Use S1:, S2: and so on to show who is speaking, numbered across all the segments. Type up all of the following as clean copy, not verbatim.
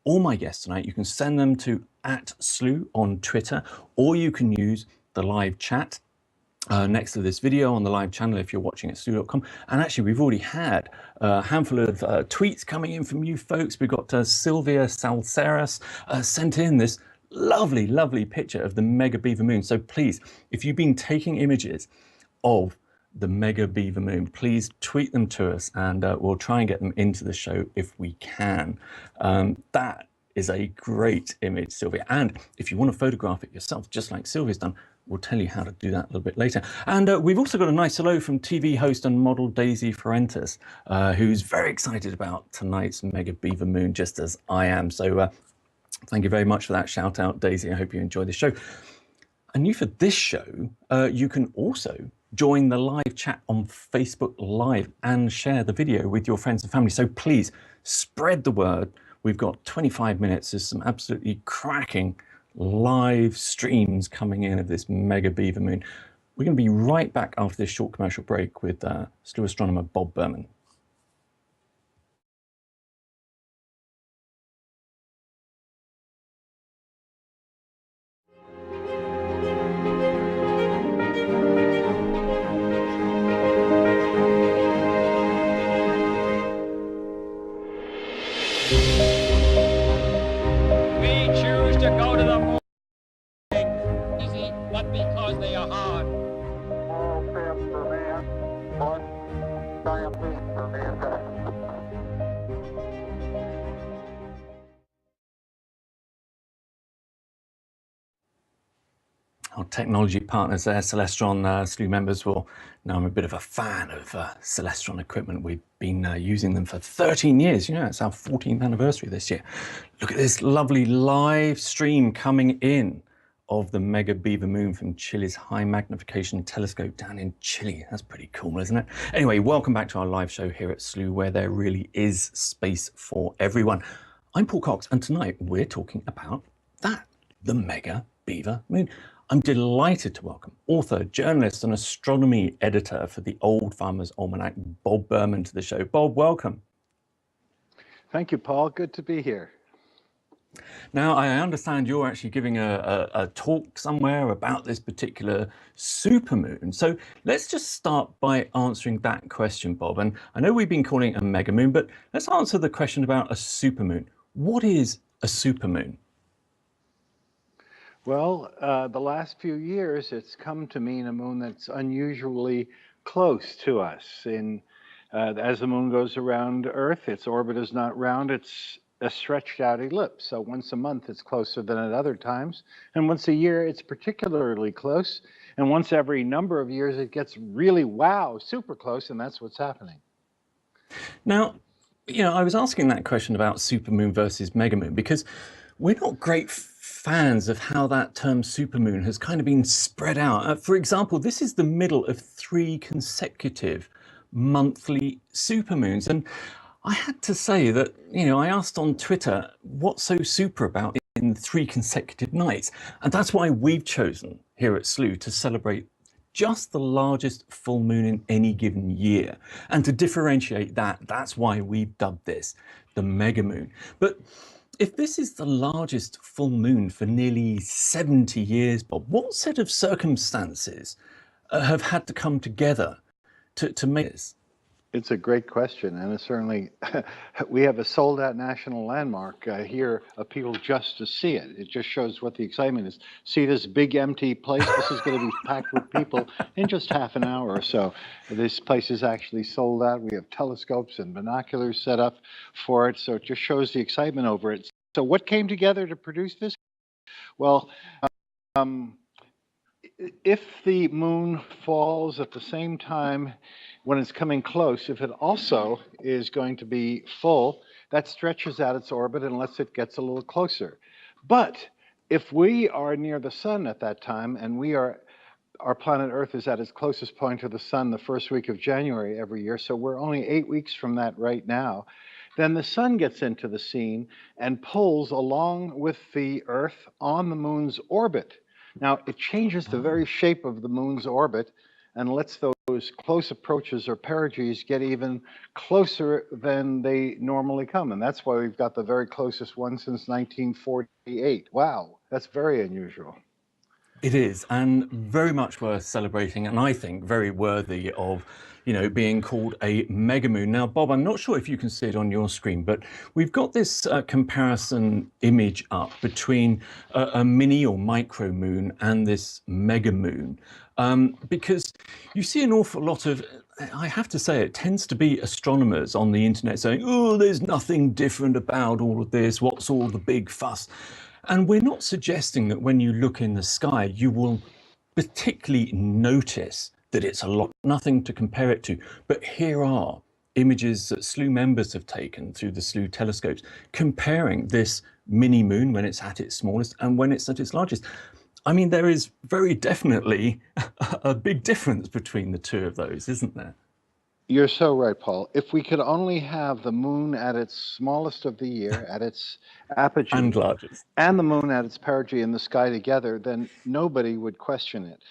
S1: all my guests tonight, you can send them to @Slooh on Twitter, or you can use the live chat next to this video on the live channel if you're watching at slooh.com. And actually, we've already had a handful of tweets coming in from you folks. We've got Sylvia Salceras sent in this lovely picture of the Mega Beaver Moon. So please, if you've been taking images of the Mega Beaver Moon, please tweet them to us, and we'll try and get them into the show if we can. That is a great image, Sylvia. And if you want to photograph it yourself, just like Sylvia's done, we'll tell you how to do that a little bit later. And we've also got a nice hello from TV host and model Daisy Fuentes, who's very excited about tonight's Mega Beaver Moon, just as I am. So thank you very much for that shout out, Daisy. I hope you enjoy the show. And you, for this show, you can also join the live chat on Facebook Live and share the video with your friends and family. So please spread the word. We've got 25 minutes. There's some absolutely cracking live streams coming in of this Mega Beaver Moon. We're going to be right back after this short commercial break with Slooh astronomer Bob Berman. Our technology partners there, Celestron, Slooh members will know I'm a bit of a fan of Celestron equipment. We've been using them for 13 years. You know, it's our 14th anniversary this year. Look at this lovely live stream coming in of the Mega Beaver Moon from Chile's high magnification telescope down in Chile. That's pretty cool, isn't it? Anyway, welcome back to our live show here at Slooh, where there really is space for everyone. I'm Paul Cox, and tonight we're talking about that, the Mega Beaver Moon. I'm delighted to welcome author, journalist, and astronomy editor for the Old Farmer's Almanac, Bob Berman, to the show. Bob, welcome.
S2: Thank you, Paul. Good to be here.
S1: Now, I understand you're actually giving a talk somewhere about this particular supermoon. So let's just start by answering that question, Bob. And I know we've been calling it a mega moon, but let's answer the question about a supermoon. What is a supermoon?
S2: Well, the last few years, it's come to mean a moon that's unusually close to us. As the moon goes around Earth, its orbit is not round, it's a stretched out ellipse. So once a month, it's closer than at other times. And once a year, it's particularly close. And once every number of years, it gets really, wow, super close, and that's what's happening.
S1: Now, you know, I was asking that question about supermoon versus megamoon because we're not great fans of how that term supermoon has kind of been spread out. For example, this is the middle of 3 consecutive monthly supermoons. And I had to say that, you know, I asked on Twitter, what's so super about in 3 consecutive nights? And that's why we've chosen here at Slooh to celebrate just the largest full moon in any given year. And to differentiate that, that's why we've dubbed this the mega moon. But if this is the largest full moon for nearly 70 years, Bob, what set of circumstances have had to come together to make this?
S2: It's a great question, and it's certainly, we have a sold-out national landmark here of people just to see it. It just shows what the excitement is. See this big empty place? This is going to be packed with people in just half an hour or so. This place is actually sold out. We have telescopes and binoculars set up for it, so it just shows the excitement over it. So what came together to produce this? Well, if the moon falls at the same time when it's coming close, if it also is going to be full, that stretches out its orbit unless it gets a little closer. But if we are near the sun at that time, and our planet Earth is at its closest point to the sun the first week of January every year, so we're only 8 weeks from that right now, then the sun gets into the scene and pulls along with the Earth on the moon's orbit. Now, it changes the very shape of the moon's orbit and lets those close approaches or perigees get even closer than they normally come. And that's why we've got the very closest one since 1948. Wow, that's very unusual.
S1: It is, and very much worth celebrating, and I think very worthy of, you know, being called a mega moon. Now, Bob, I'm not sure if you can see it on your screen, but we've got this comparison image up between a mini or micro moon and this mega moon, because you see an awful lot of, I have to say, it tends to be astronomers on the internet saying, oh, there's nothing different about all of this. What's all the big fuss? And we're not suggesting that when you look in the sky, you will particularly notice that it's a lot, nothing to compare it to. But here are images that Slooh members have taken through the Slooh telescopes, comparing this mini moon when it's at its smallest and when it's at its largest. I mean, there is very definitely a big difference between the two of those, isn't there?
S2: You're so right, Paul. If we could only have the moon at its smallest of the year, at its apogee,
S1: and largest,
S2: and the moon at its perigee in the sky together, then nobody would question it.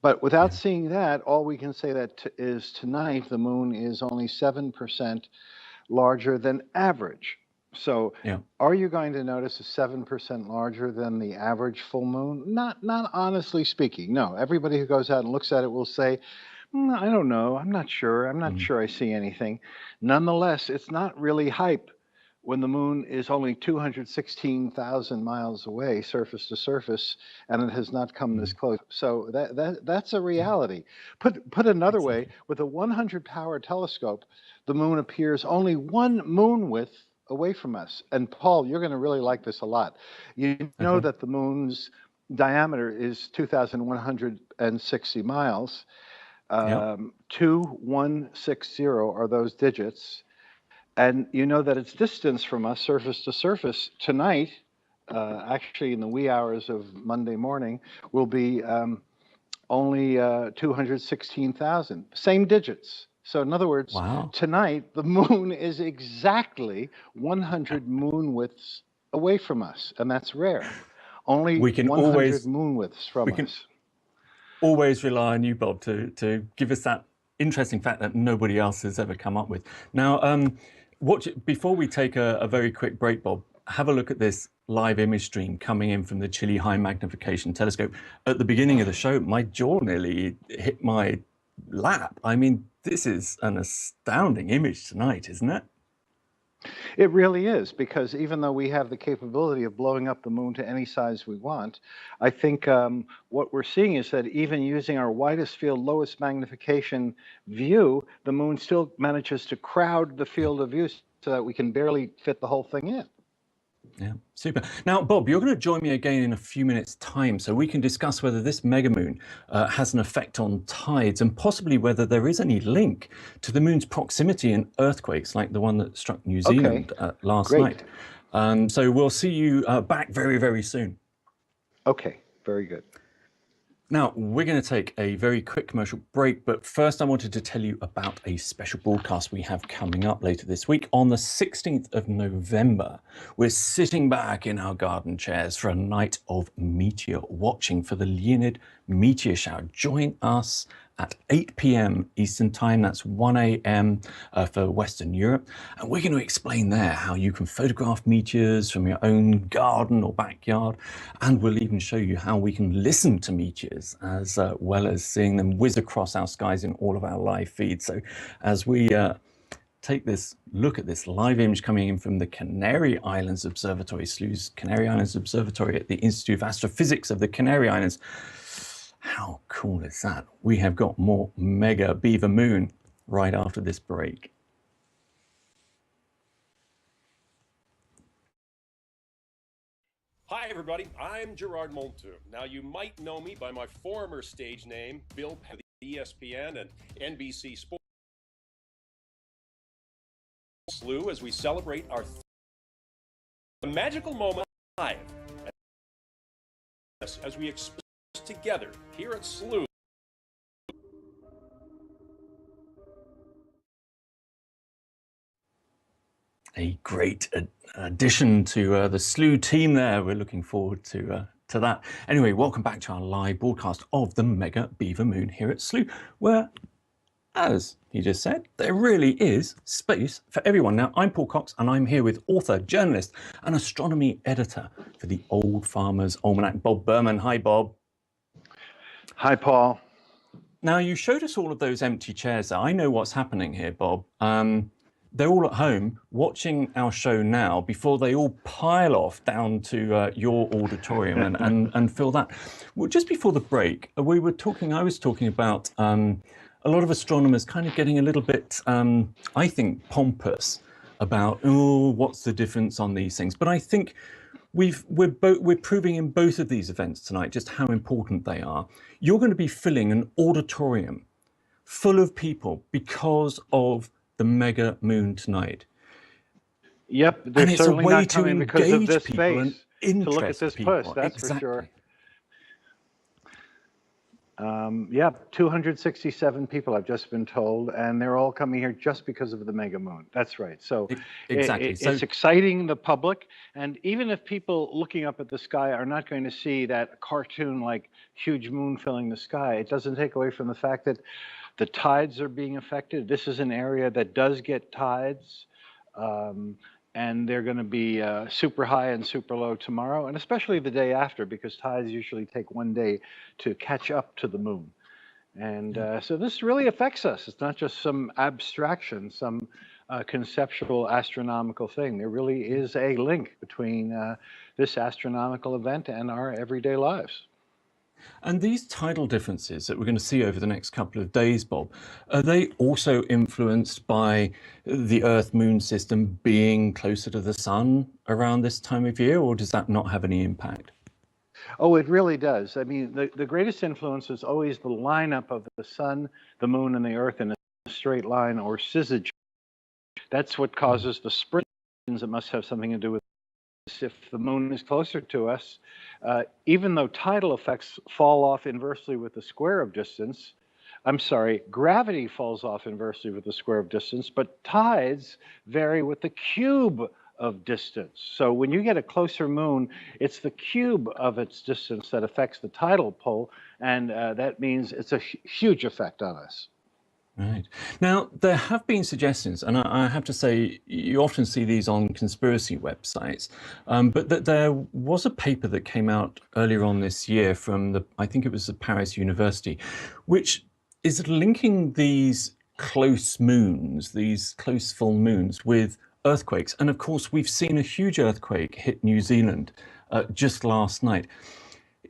S2: But without seeing that, all we can say that is tonight the moon is only 7% larger than average. So are you going to notice a 7% larger than the average full moon? Not honestly speaking, no. Everybody who goes out and looks at it will say, I don't know. I'm not sure. I'm not sure I see anything. Nonetheless, it's not really hype when the moon is only 216,000 miles away, surface to surface, and it has not come this close. So that's a reality. Put another way, with a 100 power telescope, the moon appears only one moon width away from us. And Paul, you're going to really like this a lot. You know that the moon's diameter is 2,160 miles. 2160 are those digits. And you know that its distance from us, surface to surface, tonight, actually in the wee hours of Monday morning, will be only 216,000. Same digits. So in other words, tonight, the moon is exactly 100 moon widths away from us. And that's rare. Only 100 moon widths from us.
S1: Always rely on you, Bob, to give us that interesting fact that nobody else has ever come up with. Now, before we take a very quick break, Bob, have a look at this live image stream coming in from the Chile High Magnification Telescope. At the beginning of the show, my jaw nearly hit my lap. I mean, this is an astounding image tonight, isn't it?
S2: It really is, because even though we have the capability of blowing up the moon to any size we want, I think what we're seeing is that even using our widest field, lowest magnification view, the moon still manages to crowd the field of view so that we can barely fit the whole thing in.
S1: Yeah, super. Now, Bob, you're going to join me again in a few minutes' time so we can discuss whether this megamoon has an effect on tides and possibly whether there is any link to the moon's proximity and earthquakes like the one that struck New Zealand last night. So we'll see you back very, very soon.
S2: Okay, very good.
S1: Now, we're going to take a very quick commercial break, but first I wanted to tell you about a special broadcast we have coming up later this week. On the 16th of November, we're sitting back in our garden chairs for a night of meteor watching for the Leonid meteor shower. Join us at 8 p.m. Eastern Time, that's 1 a.m. For Western Europe. And we're going to explain there how you can photograph meteors from your own garden or backyard. And we'll even show you how we can listen to meteors as well as seeing them whiz across our skies in all of our live feeds. So as we take this look at this live image coming in from the Canary Islands Observatory, Slooh's Canary Islands Observatory at the Institute of Astrophysics of the Canary Islands. How cool is that? We have got more Mega Beaver Moon right after this break.
S3: Hi everybody, I'm Gerard Montu. Now you might know me by my former stage name, Bill Penn, ESPN and NBC Sports. Slooh, as we celebrate our magical moment live as we express together here at Slooh.
S1: A great addition to the Slooh team there. We're looking forward to that. Anyway, welcome back to our live broadcast of the Mega Beaver Moon here at Slooh, where As he just said, there really is space for everyone. Now, I'm Paul Cox, and I'm here with author, journalist, and astronomy editor for the Old Farmer's Almanac, Bob Berman. Hi, Bob.
S2: Hi, Paul.
S1: Now, you showed us all of those empty chairs there. I know what's happening here, Bob. They're all at home watching our show now before they all pile off down to your auditorium and fill that. Well, just before the break, I was talking about a lot of astronomers kind of getting a little bit, I think, pompous about, oh, what's the difference on these things? But I think we're proving in both of these events tonight just how important they are. You're going to be filling an auditorium full of people because of the mega moon tonight.
S2: Yep, they're
S1: and it's a
S2: certainly
S1: way
S2: not
S1: to
S2: coming because of
S1: engage
S2: this
S1: people and
S2: space to look at
S1: interest
S2: this
S1: people.
S2: post, that's
S1: Exactly.
S2: for sure. Yeah, 267 people I've just been told, and they're all coming here just because of the mega moon. That's right. So
S1: Exactly.
S2: it's exciting the public, and even if people looking up at the sky are not going to see that cartoon-like huge moon filling the sky, it doesn't take away from the fact that the tides are being affected. This is an area that does get tides. And they're going to be super high and super low tomorrow, and especially the day after, because tides usually take one day to catch up to the moon. And so this really affects us. It's not just some abstraction, some conceptual astronomical thing. There really is a link between this astronomical event and our everyday lives.
S1: And these tidal differences that we're going to see over the next couple of days, Bob, are they also influenced by the Earth-Moon system being closer to the sun around this time of year, or does that not have any impact?
S2: Oh, it really does. I mean, the greatest influence is always the lineup of the sun, the moon, and the Earth in a straight line or syzygy. That's what causes the springs. It must have something to do with if the moon is closer to us, even though tidal effects fall off inversely with the square of distance, gravity falls off inversely with the square of distance, but tides vary with the cube of distance. So when you get a closer moon, it's the cube of its distance that affects the tidal pull, and that means it's a huge effect on us.
S1: Right. Now, there have been suggestions, and I have to say, you often see these on conspiracy websites, but that there was a paper that came out earlier on this year from I think it was the Paris University, which is linking these close moons, these close full moons with earthquakes. And of course, we've seen a huge earthquake hit New Zealand just last night.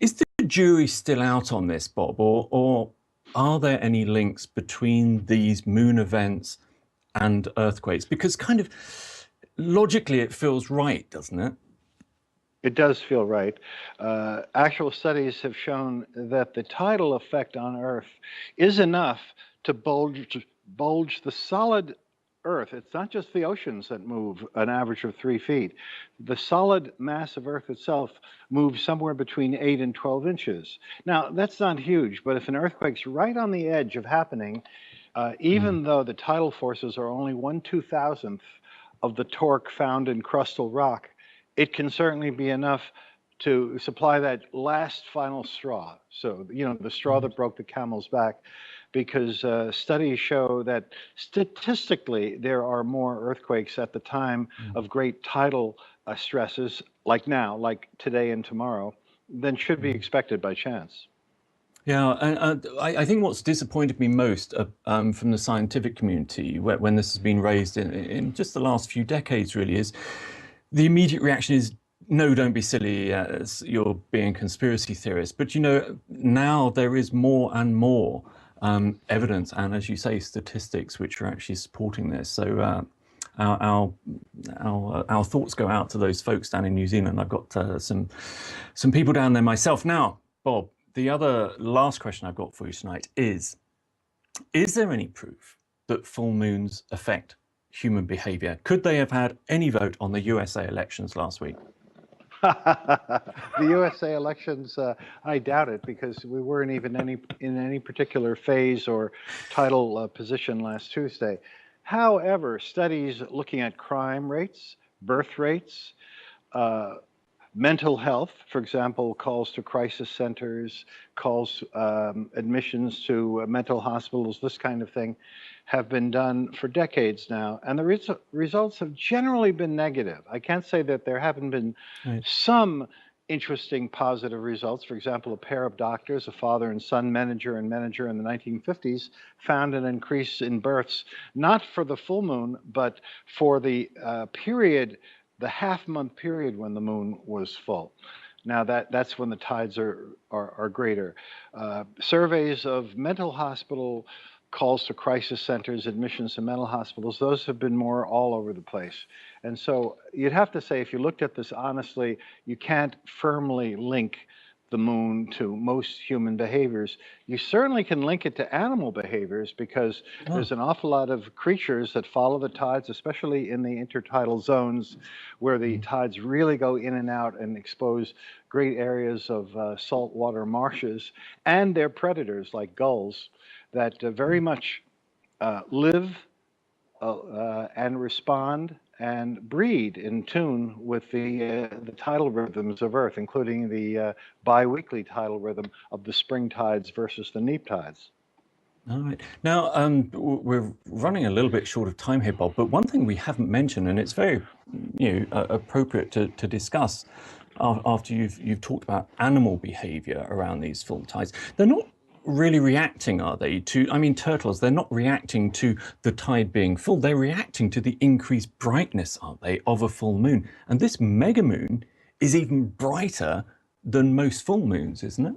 S1: Is the jury still out on this, Bob, or are there any links between these moon events and earthquakes? Because kind of logically it feels right, doesn't it?
S2: It does feel right. Actual studies have shown that the tidal effect on Earth is enough to bulge the solid Earth. It's not just the oceans that move an average of 3 feet. The solid mass of Earth itself moves somewhere between 8 and 12 inches. Now, that's not huge, but if an earthquake's right on the edge of happening, even though the tidal forces are only 1/2000th of the torque found in crustal rock, it can certainly be enough to supply that last final straw. So, you know, the straw that broke the camel's back, because studies show that statistically there are more earthquakes at the time of great tidal stresses, like now, like today and tomorrow, than should be expected by chance.
S1: Yeah, and I think what's disappointed me most from the scientific community when this has been raised in just the last few decades really is the immediate reaction is, no, don't be silly, you're being conspiracy theorists. But, you know, now there is more and more evidence and, as you say, statistics which are actually supporting this. So our thoughts go out to those folks down in New Zealand. I've got some people down there myself. Now, Bob, the other last question I've got for you tonight is there any proof that full moons affect human behavior? Could they have had any vote on the USA elections last week?
S2: The USA elections, I doubt it, because we weren't even in any particular phase or tidal position last Tuesday. However, studies looking at crime rates, birth rates, Mental health, for example, calls to crisis centers, calls admissions to mental hospitals, this kind of thing, have been done for decades now, and the results have generally been negative. I can't say that there haven't been some interesting positive results. For example, a pair of doctors, a father and son manager in the 1950s, found an increase in births, not for the full moon, but for the period, the half-month period when the moon was full. Now that's when the tides are greater. Surveys of mental hospital calls to crisis centers, admissions to mental hospitals, those have been more all over the place. And so you'd have to say, if you looked at this honestly, you can't firmly link the moon to most human behaviors. You certainly can link it to animal behaviors, because there's an awful lot of creatures that follow the tides, especially in the intertidal zones where the tides really go in and out and expose great areas of saltwater marshes, and they're predators like gulls that very much live and respond and breed in tune with the tidal rhythms of Earth, including the biweekly tidal rhythm of the spring tides versus the neap tides.
S1: All right. Now, we're running a little bit short of time here, Bob, but one thing we haven't mentioned, and it's very appropriate to discuss after you've talked about animal behavior around these full tides. They're not really reacting, are they, to, I mean, turtles, they're not reacting to the tide being full, they're reacting to the increased brightness, aren't they, of a full moon. And this mega moon is even brighter than most full moons, isn't it?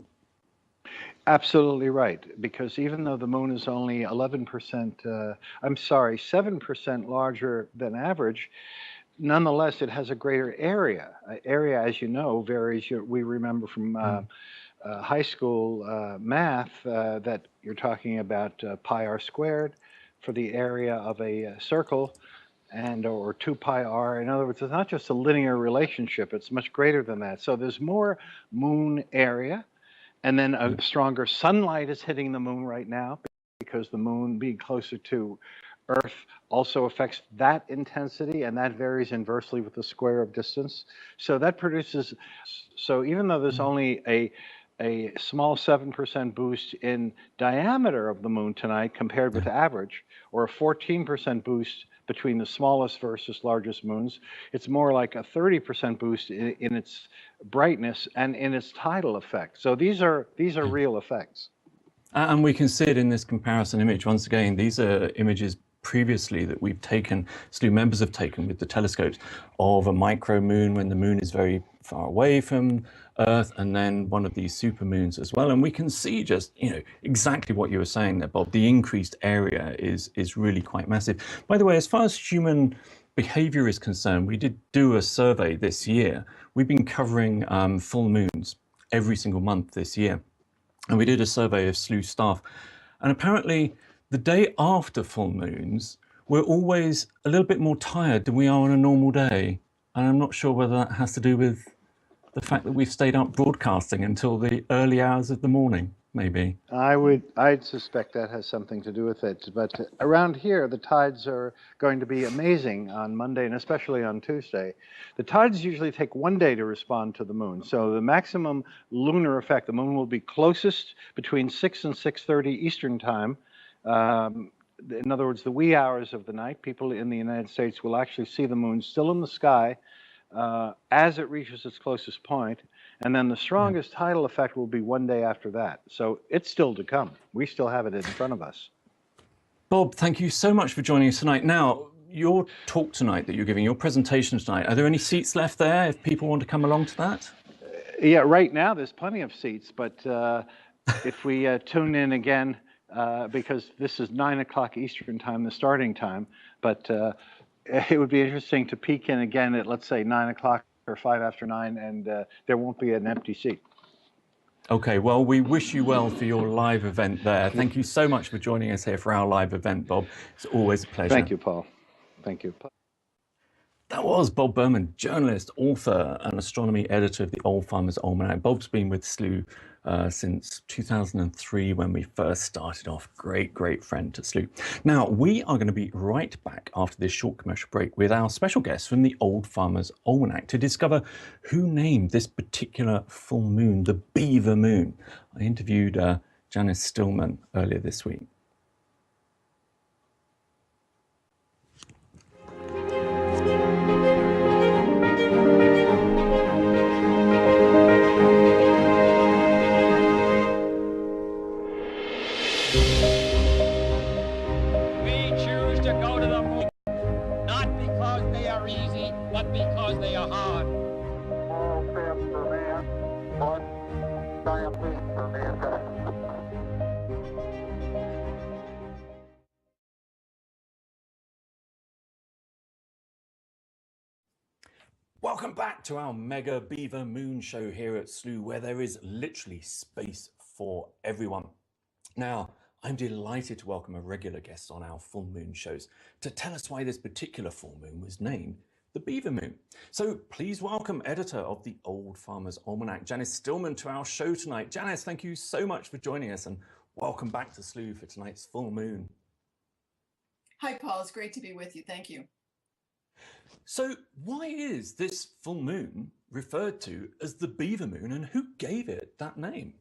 S2: Absolutely right, because even though the moon is only 7% larger than average, nonetheless, it has a greater area. Area, as you know, varies. We remember from high school math that you're talking about pi r squared for the area of a circle, and or 2 pi r. In other words, it's not just a linear relationship, it's much greater than that. So there's more moon area, and then a stronger sunlight is hitting the moon right now, because the moon being closer to Earth also affects that intensity, and that varies inversely with the square of distance. So that produces, so even though there's only a small 7% boost in diameter of the moon tonight compared with average, or a 14% boost between the smallest versus largest moons, it's more like a 30% boost in its brightness and in its tidal effect. So these are real effects.
S1: And we can see it in this comparison image. Once again, these are images previously that we've taken, Slooh members have taken with the telescopes, of a micro moon when the moon is very far away from Earth, and then one of these super moons as well. And we can see just, exactly what you were saying there, Bob. The increased area is really quite massive. By the way, as far as human behavior is concerned, we did do a survey this year. We've been covering full moons every single month this year. And we did a survey of Slooh staff. And apparently, the day after full moons, we're always a little bit more tired than we are on a normal day. And I'm not sure whether that has to do with the fact that we've stayed up broadcasting until the early hours of the morning, maybe.
S2: I'd suspect that has something to do with it. But around here, the tides are going to be amazing on Monday and especially on Tuesday. The tides usually take one day to respond to the moon. So the maximum lunar effect, the moon will be closest between 6 and 6:30 Eastern time. In other words, the wee hours of the night, people in the United States will actually see the moon still in the sky as it reaches its closest point. And then the strongest tidal effect will be one day after that. So it's still to come. We still have it in front of us.
S1: Bob, thank you so much for joining us tonight. Now, your talk tonight that you're giving, your presentation tonight, are there any seats left there if people want to come along to that?
S2: Yeah, right now there's plenty of seats, but if we tune in again, because this is 9 o'clock Eastern time, the starting time, but it would be interesting to peek in again at, let's say, 9 o'clock or 5 after 9, and there won't be an empty seat.
S1: Okay, well, we wish you well for your live event there. Thank you so much for joining us here for our live event, Bob. It's always a pleasure.
S2: Thank you, Paul. Thank you.
S1: That was Bob Berman, journalist, author, and astronomy editor of the Old Farmer's Almanac. Bob's been with Slooh since 2003 when we first started off. Great friend to Slooh. Now, we are going to be right back after this short commercial break with our special guest from the Old Farmer's Almanac to discover who named this particular full moon the Beaver Moon. I interviewed Janice Stillman earlier this week.
S4: But because they are hard.
S5: All steps for man, one giant leap for mankind.
S1: Welcome back to our Mega Beaver Moon show here at Slooh, where there is literally space for everyone. Now, I'm delighted to welcome a regular guest on our full moon shows to tell us why this particular full moon was named the Beaver Moon. So please welcome editor of the Old Farmer's Almanac, Janice Stillman, to our show tonight. Janice, thank you so much for joining us and welcome back to Slooh for tonight's full moon.
S6: Hi, Paul. It's great to be with you. Thank you.
S1: So why is this full moon referred to as the Beaver Moon, and who gave it that name?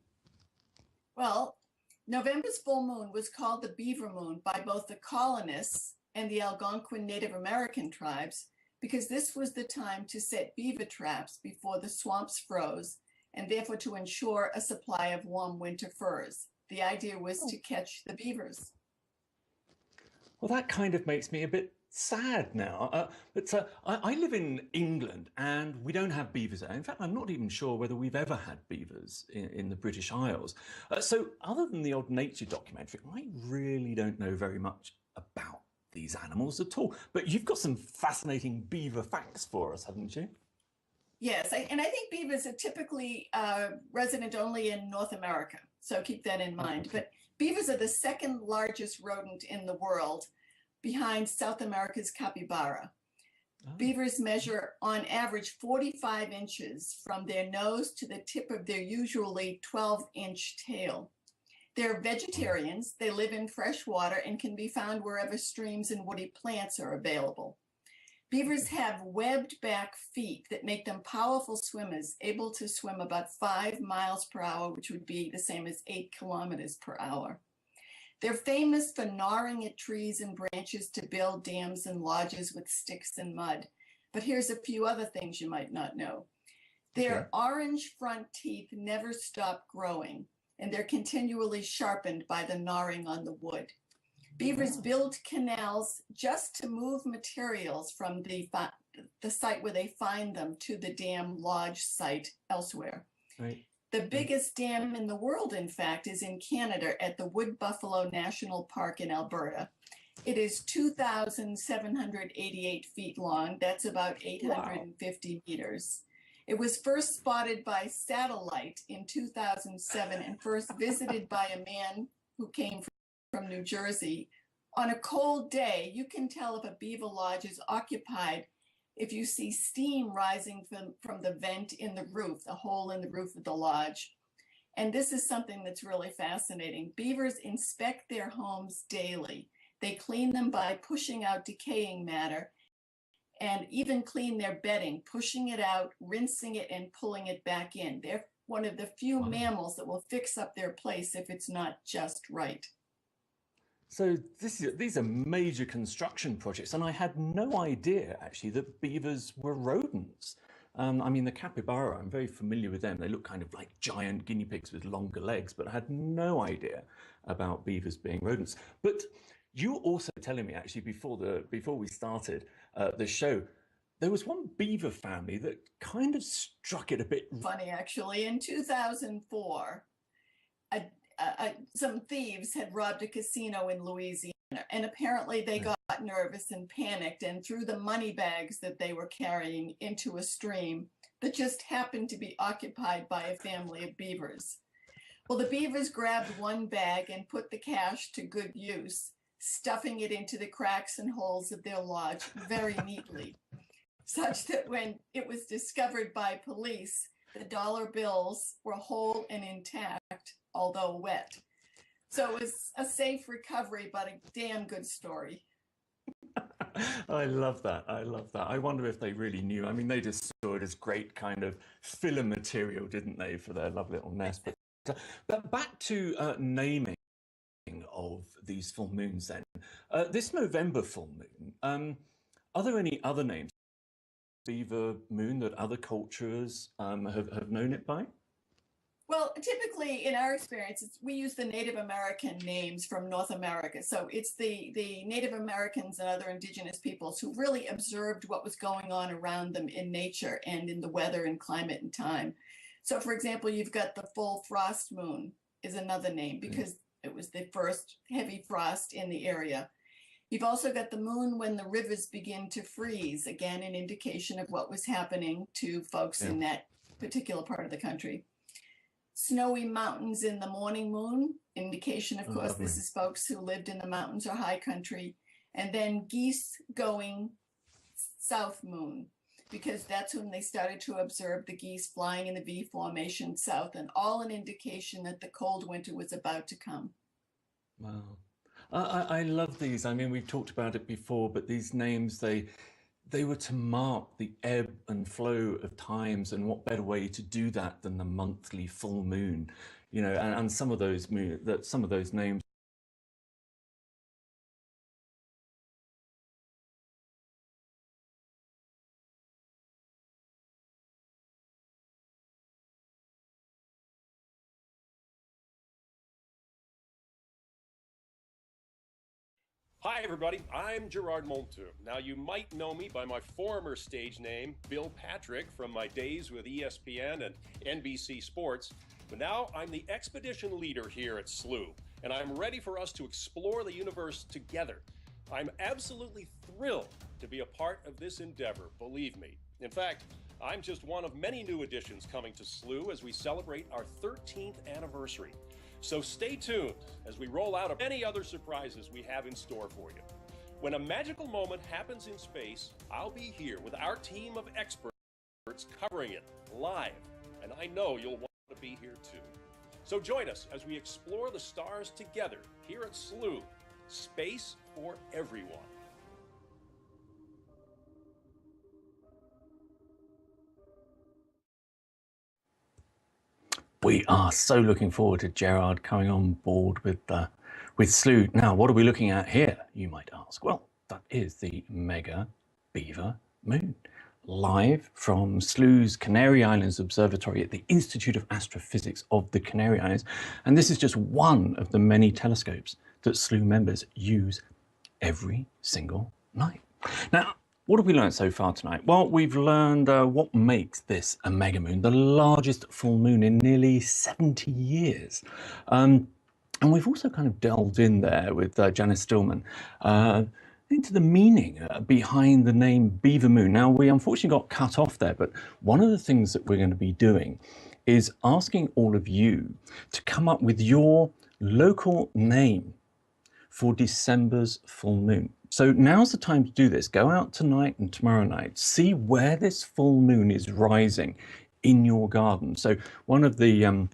S6: Well, November's full moon was called the Beaver Moon by both the colonists and the Algonquin Native American tribes because this was the time to set beaver traps before the swamps froze and therefore to ensure a supply of warm winter furs. The idea was to catch the beavers.
S1: Well, that kind of makes me a bit sad now. I live in England and we don't have beavers there. In fact, I'm not even sure whether we've ever had beavers in the British Isles. So other than the odd nature documentary, I really don't know very much about these animals at all. But you've got some fascinating beaver facts for us, haven't you?
S6: Yes, and I think beavers are typically resident only in North America, so keep that in mind.
S1: Okay.
S6: But beavers are the second largest rodent in the world, behind South America's capybara.
S1: Oh.
S6: Beavers measure on average 45 inches from their nose to the tip of their usually 12-inch tail. They're vegetarians. They live in fresh water and can be found wherever streams and woody plants are available. Beavers have webbed back feet that make them powerful swimmers, able to swim about 5 miles per hour, which would be the same as 8 kilometers per hour. They're famous for gnawing at trees and branches to build dams and lodges with sticks and mud. But here's a few other things you might not know. Their orange front teeth never stop growing, and they're continually sharpened by the gnawing on the wood. Beavers build canals just to move materials from the site where they find them to the dam lodge site elsewhere.
S1: Right.
S6: The biggest dam in the world, in fact, is in Canada at the Wood Buffalo National Park in Alberta. It is 2,788 feet long. That's about 850 meters. It was first spotted by satellite in 2007 and first visited by a man who came from New Jersey. On a cold day, you can tell if a beaver lodge is occupied if you see steam rising from the vent in the roof, the hole in the roof of the lodge. And this is something that's really fascinating. Beavers inspect their homes daily. They clean them by pushing out decaying matter and even clean their bedding, pushing it out, rinsing it, and pulling it back in. They're one of the few mammals that will fix up their place if it's not just right.
S1: So these are major construction projects, and I had no idea actually that beavers were rodents. I mean, the capybara, I'm very familiar with them. They look kind of like giant guinea pigs with longer legs, but I had no idea about beavers being rodents. But you were also telling me actually before we started the show, there was one beaver family that kind of struck it a bit
S6: funny. Actually, in 2004, some thieves had robbed a casino in Louisiana, and apparently they got nervous and panicked and threw the money bags that they were carrying into a stream that just happened to be occupied by a family of beavers. Well, the beavers grabbed one bag and put the cash to good use, stuffing it into the cracks and holes of their lodge very neatly, such that when it was discovered by police, the dollar bills were whole and intact, although wet. So it was a safe recovery, but a damn good story.
S1: I love that. I love that. I wonder if they really knew. I mean, they just saw it as great kind of filler material, didn't they, for their lovely little nest. But back to naming of these full moons then. This November full moon, are there any other names, Beaver Moon, that other cultures have known it by?
S6: Well, typically in our experience, we use the Native American names from North America. So it's the Native Americans and other indigenous peoples who really observed what was going on around them in nature and in the weather and climate and time. So for example, you've got the full frost moon is another name because it was the first heavy frost in the area. You've also got the moon when the rivers begin to freeze, again, an indication of what was happening to folks in that particular part of the country. Snowy mountains in the morning moon, indication, of course, this is folks who lived in the mountains or high country. And then geese going south moon, because that's when they started to observe the geese flying in the V formation south, and all an indication that the cold winter was about to come.
S1: Wow. I love these. I mean, we've talked about it before, but these names, they were to mark the ebb and flow of times, and what better way to do that than the monthly full moon, you know, and some of those names
S3: Hi, everybody. I'm Gerard Montu. Now, you might know me by my former stage name, Bill Patrick, from my days with ESPN and NBC Sports. But now I'm the expedition leader here at Slooh, and I'm ready for us to explore the universe together. I'm absolutely thrilled to be a part of this endeavor, believe me. In fact, I'm just one of many new additions coming to Slooh as we celebrate our 13th anniversary. So stay tuned as we roll out many other surprises we have in store for you. When a magical moment happens in space, I'll be here with our team of experts covering it live, and I know you'll want to be here too. So join us as we explore the stars together here at Slooh, space for everyone.
S1: We are so looking forward to Gerard coming on board with Slooh. Now, what are we looking at here, you might ask? Well, that is the Mega Beaver Moon, live from Slooh's Canary Islands Observatory at the Institute of Astrophysics of the Canary Islands. And this is just one of the many telescopes that Slooh members use every single night. Now, what have we learned so far tonight? Well, we've learned what makes this a mega moon, the largest full moon in nearly 70 years. And we've also kind of delved in there with Janice Stillman into the meaning behind the name Beaver Moon. Now, we unfortunately got cut off there, but one of the things that we're going to be doing is asking all of you to come up with your local name for December's full moon. So now's the time to do this. Go out tonight and tomorrow night. See where this full moon is rising in your garden. So one of the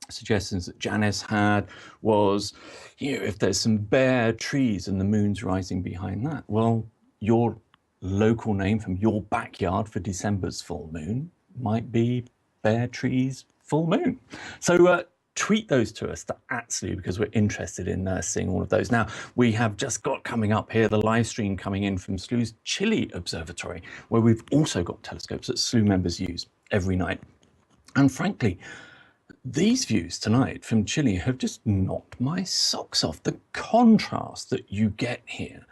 S1: suggestions that Janice had was, you know, if there's some bare trees and the moon's rising behind that, well, your local name from your backyard for December's full moon might be Bare Trees Full Moon. So tweet those to us to @Slooh, because we're interested in seeing all of those. Now, we have just got coming up here the live stream coming in from Slooh's Chile Observatory, where we've also got telescopes that Slooh members use every night. And frankly, these views tonight from Chile have just knocked my socks off. The contrast that you get here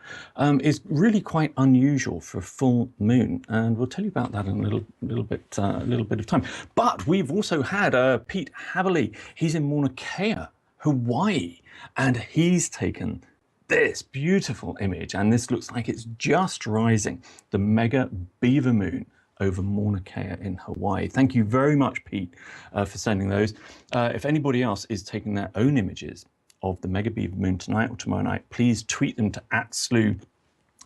S1: is really quite unusual for a full moon, and we'll tell you about that in a little bit of time. But we've also had Pete Haberley. He's in Mauna Kea, Hawaii, and he's taken this beautiful image, and this looks like it's just rising, the Mega Beaver Moon over Mauna Kea in Hawaii. Thank you very much, Pete, for sending those. If anybody else is taking their own images of the Mega Beaver Moon tonight or tomorrow night, please tweet them to @Slooh,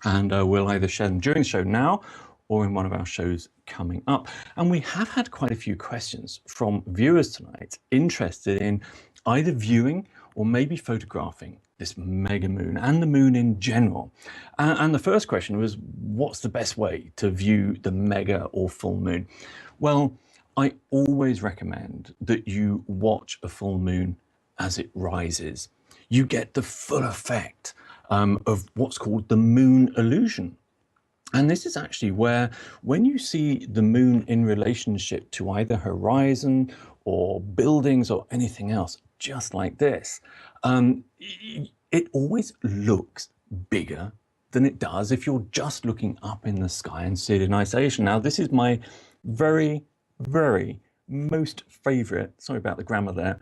S1: and we'll either share them during the show now or in one of our shows coming up. And we have had quite a few questions from viewers tonight interested in either viewing or maybe photographing this mega moon and the moon in general. And the first question was, what's the best way to view the mega or full moon? Well, I always recommend that you watch a full moon as it rises. You get the full effect of what's called the moon illusion. And this is actually where, when you see the moon in relationship to either horizon or buildings or anything else, just like this, it always looks bigger than it does if you're just looking up in the sky and see it in isolation. Now, this is my very, very most favorite, sorry about the grammar there,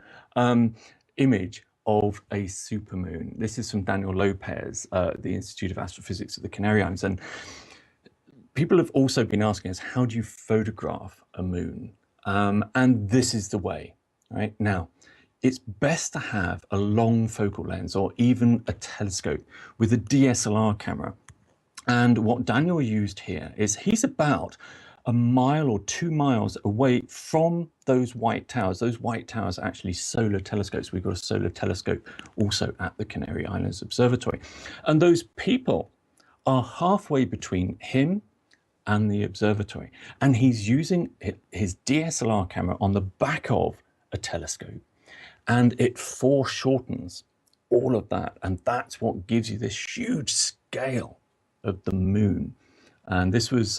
S1: image of a supermoon. This is from Daniel Lopez, the Institute of Astrophysics at the Canary Islands. And people have also been asking us, how do you photograph a moon? And this is the way, right? Now, it's best to have a long focal lens or even a telescope with a DSLR camera. And what Daniel used here is he's about a mile or 2 miles away from those white towers. Those white towers are actually solar telescopes. We've got a solar telescope also at the Canary Islands Observatory. And those people are halfway between him and the observatory. And he's using his DSLR camera on the back of a telescope. And it foreshortens all of that. And that's what gives you this huge scale of the moon. And this was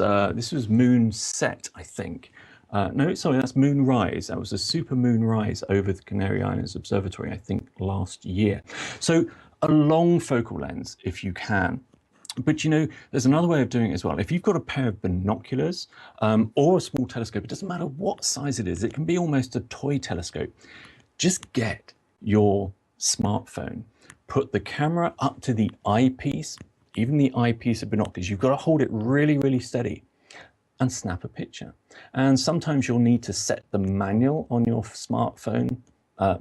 S1: moon set, I think. No, sorry, that's moon rise. That was a super moon rise over the Canary Islands Observatory, I think, last year. So a long focal lens, if you can. But you know, there's another way of doing it as well. If you've got a pair of binoculars or a small telescope, it doesn't matter what size it is. It can be almost a toy telescope. Just get your smartphone, put the camera up to the eyepiece, even the eyepiece of binoculars. You've got to hold it really, really steady and snap a picture. And sometimes you'll need to set the manual on your smartphone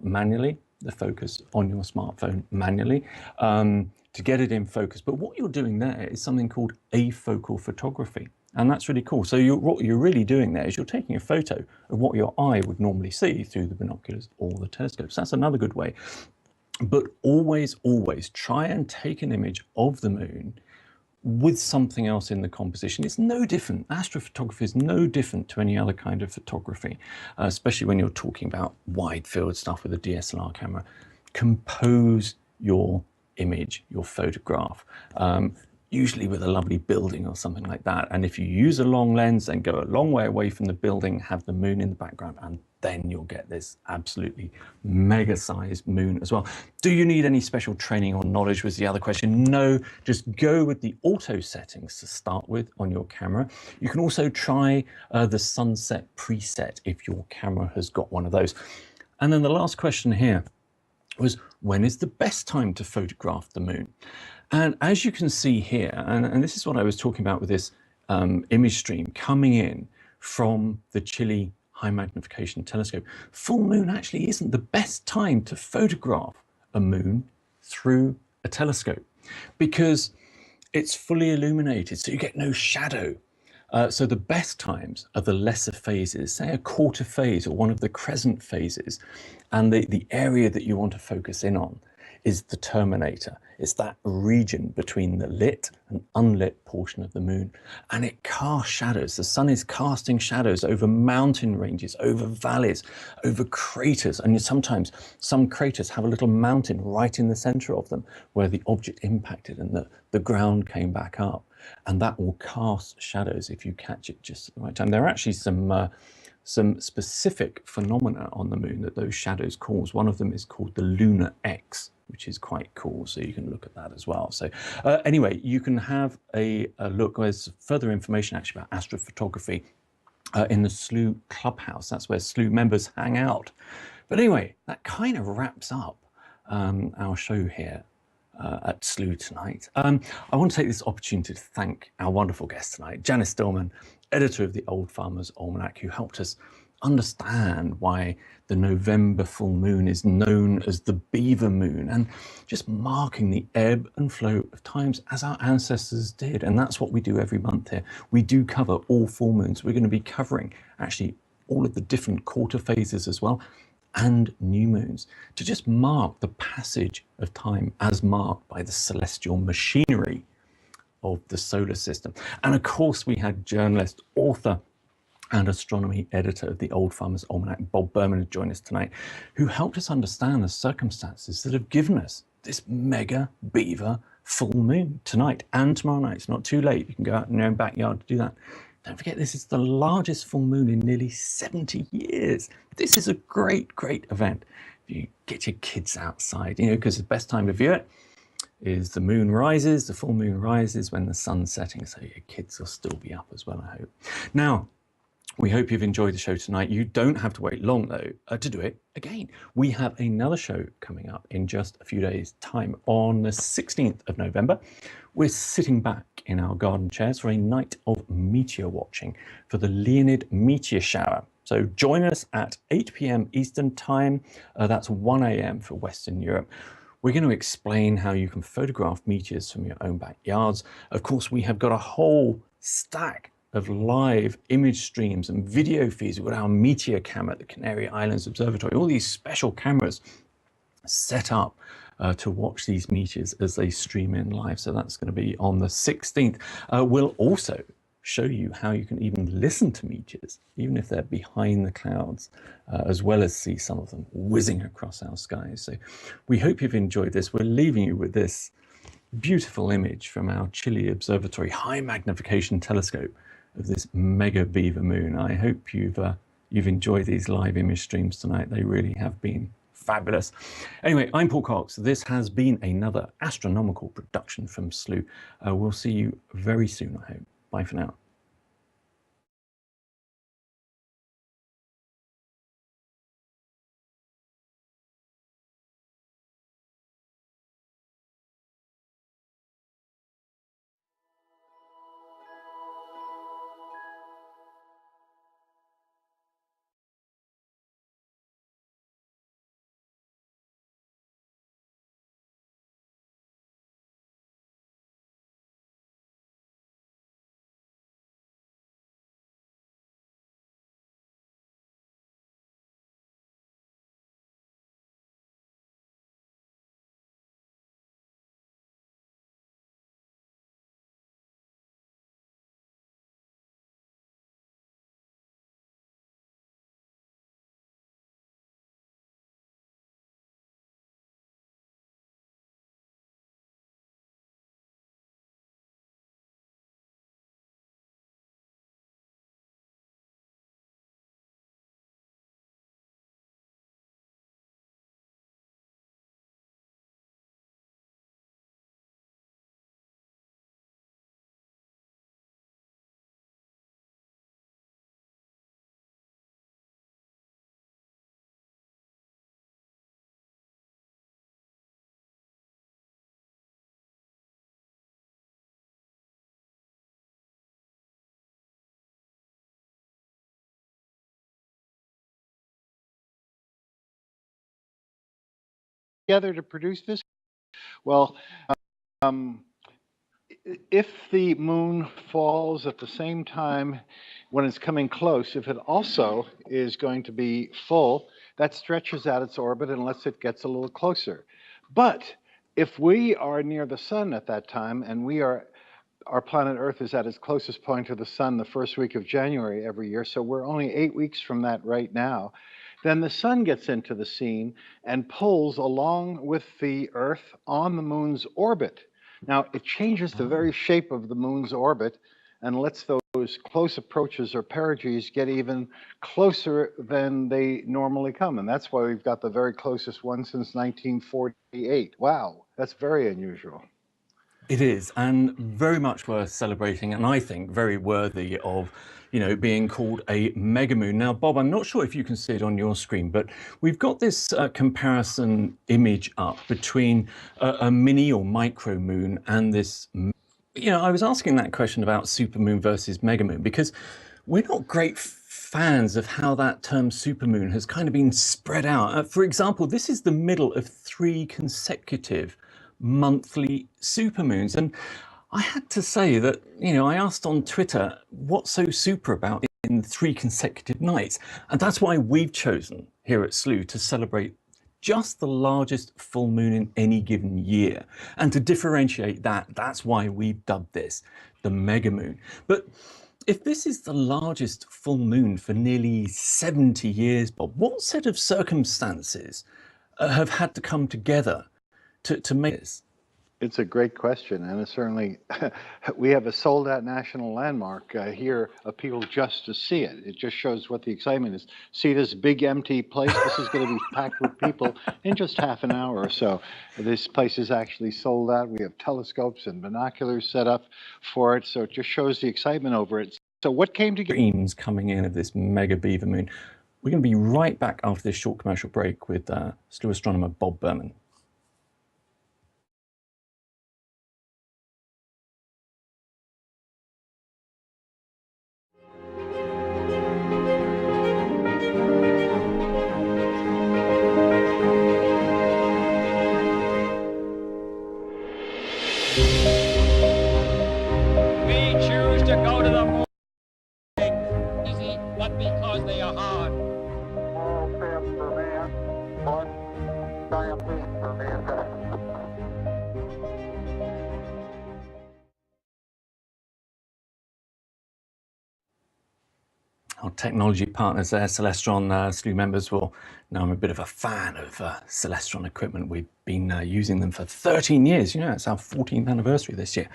S1: manually, the focus on your smartphone manually, to get it in focus. But what you're doing there is something called afocal photography. And that's really cool. So what you're really doing there is you're taking a photo of what your eye would normally see through the binoculars or the telescopes. That's another good way. But always, always try and take an image of the moon with something else in the composition. It's no different. Astrophotography is no different to any other kind of photography, especially when you're talking about wide field stuff with a DSLR camera. Compose your image, your photograph, usually with a lovely building or something like that. And if you use a long lens, then go a long way away from the building, have the moon in the background, and then you'll get this absolutely mega sized moon as well. Do you need any special training or knowledge was the other question. No, just go with the auto settings to start with on your camera. You can also try the sunset preset if your camera has got one of those. And then the last question here was, when is the best time to photograph the moon? And as you can see here, and this is what I was talking about with this image stream coming in from the Chile high magnification telescope, full moon actually isn't the best time to photograph a moon through a telescope because it's fully illuminated, so you get no shadow. So the best times are the lesser phases, say a quarter phase or one of the crescent phases, and the area that you want to focus in on is the terminator. It's that region between the lit and unlit portion of the moon, and it casts shadows. The sun is casting shadows over mountain ranges, over valleys, over craters, and sometimes some craters have a little mountain right in the center of them where the object impacted and the ground came back up, and that will cast shadows if you catch it just at the right time. There are actually some specific phenomena on the moon that those shadows cause. One of them is called the lunar X, which is quite cool, so you can look at that as well. So anyway, you can have a look. There's further information actually about astrophotography in the Slooh Clubhouse. That's where Slooh members hang out. But anyway, that kind of wraps up our show here at Slooh tonight. I want to take this opportunity to thank our wonderful guest tonight, Janice Stillman, editor of the Old Farmer's Almanac, who helped us understand why the November full moon is known as the Beaver Moon, and just marking the ebb and flow of times as our ancestors did. And that's what we do every month here. We do cover all full moons. We're going to be covering actually all of the different quarter phases as well, and new moons, to just mark the passage of time as marked by the celestial machinery of the solar system. And of course, we had journalist, author, and astronomy editor of the Old Farmer's Almanac, Bob Berman, join us tonight, who helped us understand the circumstances that have given us this mega beaver full moon tonight and tomorrow night. It's not too late. You can go out in your own backyard to do that. Don't forget, this is the largest full moon in nearly 70 years. This is a great, great event. If you get your kids outside, you know, because the best time to view it is the moon rises, the full moon rises when the sun's setting. So your kids will still be up as well, I hope. Now, we hope you've enjoyed the show tonight. You don't have to wait long, though, to do it again. We have another show coming up in just a few days' time. On the 16th of November, we're sitting back in our garden chairs for a night of meteor watching for the Leonid meteor shower. So join us at 8 p.m. Eastern Time. That's 1 a.m. for Western Europe. We're going to explain how you can photograph meteors from your own backyards. Of course, we have got a whole stack of live image streams and video feeds. We've got our meteor cam at the Canary Islands Observatory, all these special cameras set up to watch these meteors as they stream in live. So that's going to be on the 16th. We'll also show you how you can even listen to meteors, even if they're behind the clouds, as well as see some of them whizzing across our skies. So we hope you've enjoyed this. We're leaving you with this beautiful image from our Chile Observatory high magnification telescope of this Mega Beaver Moon. I hope you've enjoyed these live image streams tonight. They really have been fabulous. Anyway, I'm Paul Cox. This has been another astronomical production from Slooh. We'll see you very soon, I hope. Bye for now.
S2: Together to produce this? Well, if the moon falls at the same time when it's coming close, if it also is going to be full, that stretches out its orbit unless it gets a little closer. But if we are near the sun at that time, and our planet Earth is at its closest point to the sun the first week of January every year, so we're only 8 weeks from that right now, then the sun gets into the scene and pulls along with the Earth on the moon's orbit. Now, it changes the very shape of the moon's orbit and lets those close approaches or perigees get even closer than they normally come. And that's why we've got the very closest one since 1948. Wow, that's very unusual.
S1: It is, and very much worth celebrating, and I think very worthy of, you know, being called a mega moon. Now, Bob, I'm not sure if you can see it on your screen, but we've got this comparison image up between a mini or micro moon and this. You know, I was asking that question about supermoon versus megamoon because we're not great fans of how that term supermoon has kind of been spread out. For example, this is the middle of 3 consecutive monthly supermoons. And I had to say that, I asked on Twitter, what's so super about in 3 consecutive nights? And that's why we've chosen here at Slooh to celebrate just the largest full moon in any given year. And to differentiate that, that's why we've dubbed this the mega moon. But if this is the largest full moon for nearly 70 years, Bob, what set of circumstances have had to come together to make this?
S2: It's a great question, and it's certainly, we have a sold-out national landmark here of people just to see it. It just shows what the excitement is. See this big empty place? This is going to be packed with people in just half an hour or so. This place is actually sold out. We have telescopes and binoculars set up for it, so it just shows the excitement over it. So what came together?
S1: Dreams coming in of this Mega Beaver Moon. We're going to be right back after this short commercial break with Slooh astronomer Bob Berman.
S4: We choose to go to the moon. Easy, but because they are hard.
S5: Small step for man, one giant leap for mankind.
S1: Our technology partners there, Celestron Slooh members, will know I'm a bit of a fan of Celestron equipment. We've been using them for 13 years. It's our 14th anniversary this year.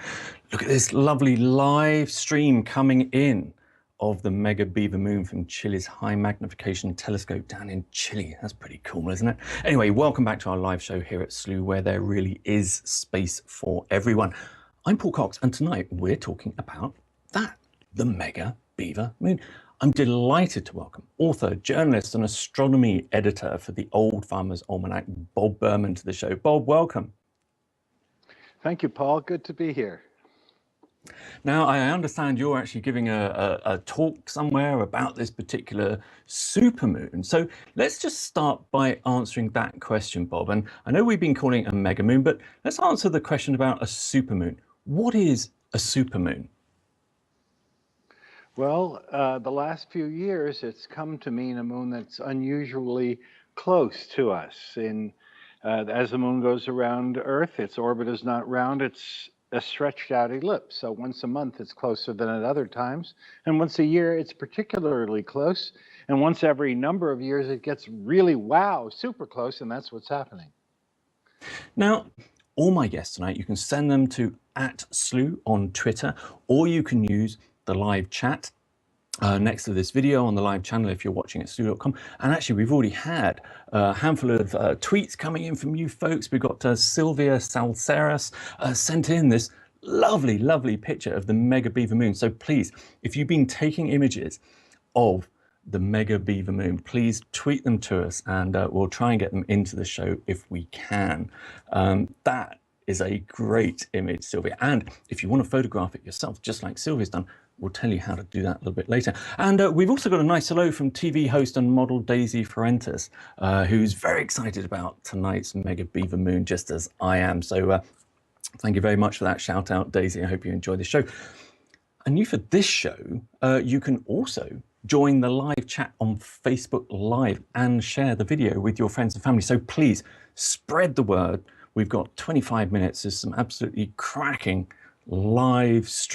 S1: Look at this lovely live stream coming in of the Mega Beaver Moon from Chile's high magnification telescope down in Chile. That's pretty cool, isn't it? Anyway, welcome back to our live show here at Slooh, where there really is space for everyone. I'm Paul Cox, and tonight we're talking about that, the Mega Beaver Moon. I'm delighted to welcome author, journalist, and astronomy editor for the Old Farmer's Almanac, Bob Berman, to the show. Bob, welcome.
S2: Thank you, Paul. Good to be here.
S1: Now, I understand you're actually giving a talk somewhere about this particular supermoon. So let's just start by answering that question, Bob. And I know we've been calling it a mega moon, but let's answer the question about a supermoon. What is a supermoon?
S2: Well, the last few years, it's come to mean a moon that's unusually close to us. As the moon goes around Earth, its orbit is not round, it's a stretched out ellipse. So once a month, it's closer than at other times. And once a year, it's particularly close. And once every number of years, it gets really, wow, super close, and that's what's happening.
S1: Now, all my guests tonight, you can send them to @Slooh on Twitter, or you can use the live chat next to this video on the live channel if you're watching at slooh.com. And actually, we've already had a handful of tweets coming in from you folks. We've got Sylvia Salceras sent in this lovely, lovely picture of the Mega Beaver Moon. So please, if you've been taking images of the Mega Beaver Moon, please tweet them to us, and we'll try and get them into the show if we can. That is a great image, Sylvia. And if you want to photograph it yourself, just like Sylvia's done, we'll tell you how to do that a little bit later. And we've also got a nice hello from TV host and model Daisy Fuentes, who's very excited about tonight's Mega Beaver Moon, just as I am. So thank you very much for that shout out, Daisy. I hope you enjoy the show. And you, for this show, you can also join the live chat on Facebook Live and share the video with your friends and family. So please spread the word. We've got 25 minutes of some absolutely cracking live stream